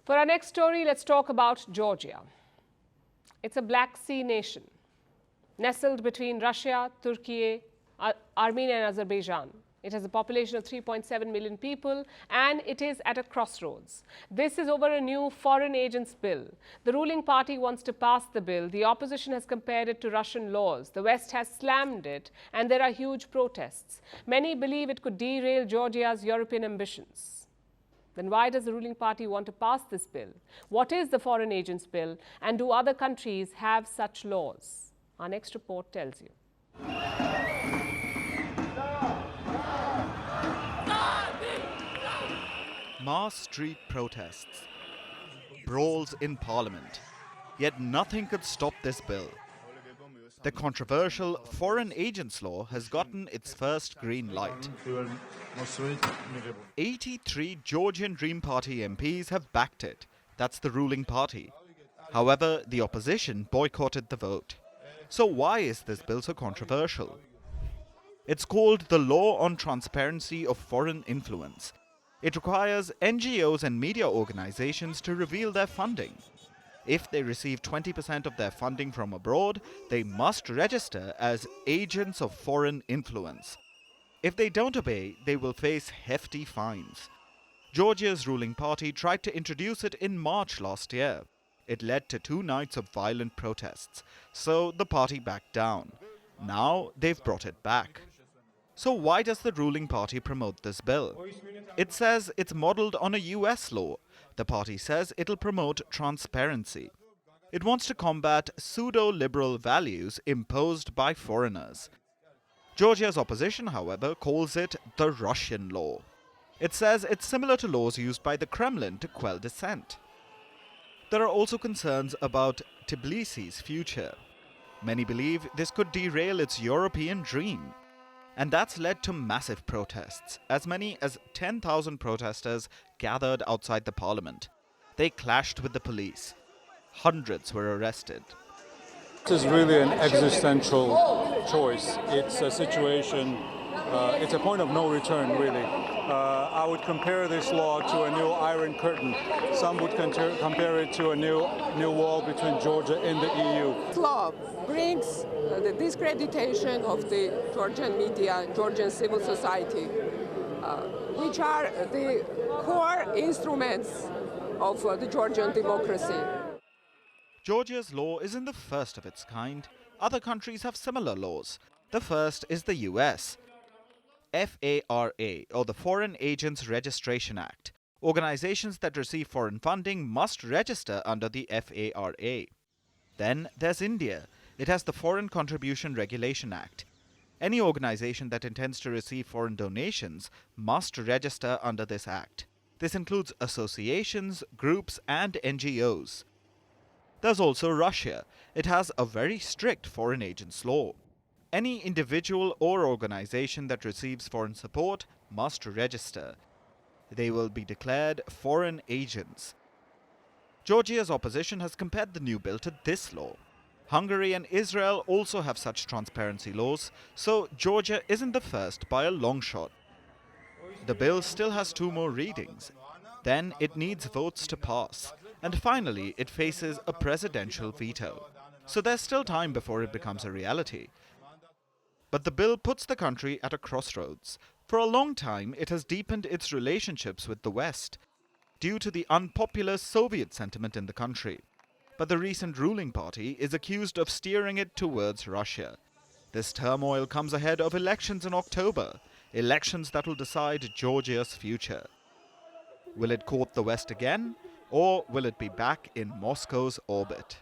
For our next story, let's talk about Georgia. It's a Black Sea nation, nestled between Russia, Turkey, Armenia and Azerbaijan. It has a population of 3.7 million people and it is at a crossroads. This is over a new foreign agents bill. The ruling party wants to pass the bill. The opposition has compared it to Russian laws. The West has slammed it and there are huge protests. Many believe it could derail Georgia's European ambitions. Then why does the ruling party want to pass this bill? What is the foreign agents bill and do other countries have such laws? Our next report tells you. Mass street protests, brawls in parliament, yet nothing could stop this bill. The controversial Foreign Agents Law has gotten its first green light. 83 Georgian Dream Party MPs have backed it. That's the ruling party. However, the opposition boycotted the vote. So why is this bill so controversial? It's called the Law on Transparency of Foreign Influence. It requires NGOs and media organizations to reveal their funding. If they receive 20% of their funding from abroad, they must register as agents of foreign influence. If they don't obey, they will face hefty fines. Georgia's ruling party tried to introduce it in March last year. It led to 2 nights of violent protests, so the party backed down. Now they've brought it back. So why does the ruling party promote this bill? It says it's modeled on a US law. The party says it'll promote transparency. It wants to combat pseudo-liberal values imposed by foreigners. Georgia's opposition, however, calls it the Russian law. It says it's similar to laws used by the Kremlin to quell dissent. There are also concerns about Tbilisi's future. Many believe this could derail its European dream. And that's led to massive protests. As many as 10,000 protesters gathered outside the parliament. They clashed with the police. Hundreds were arrested. This is really an existential choice. It's a situation, it's a point of no return, really. I would compare this law to a new Iron Curtain. Some would compare it to a new wall between Georgia and the EU. This law brings the discreditation of the Georgian media, Georgian civil society, which are the core instruments of the Georgian democracy. Georgia's law isn't the first of its kind. Other countries have similar laws. The first is the US. FARA, or the Foreign Agents Registration Act. Organizations that receive foreign funding must register under the FARA. Then there's India. It has the Foreign Contribution Regulation Act. Any organization that intends to receive foreign donations must register under this act. This includes associations, groups, and NGOs. There's also Russia. It has a very strict foreign agents law. Any individual or organization that receives foreign support must register. They will be declared foreign agents. Georgia's opposition has compared the new bill to this law. Hungary and Israel also have such transparency laws, so Georgia isn't the first by a long shot. The bill still has 2 more readings. Then it needs votes to pass. And finally, it faces a presidential veto. So there's still time before it becomes a reality. But the bill puts the country at a crossroads. For a long time, it has deepened its relationships with the West, due to the unpopular Soviet sentiment in the country. But the recent ruling party is accused of steering it towards Russia. This turmoil comes ahead of elections in October, elections that will decide Georgia's future. Will it court the West again, or will it be back in Moscow's orbit?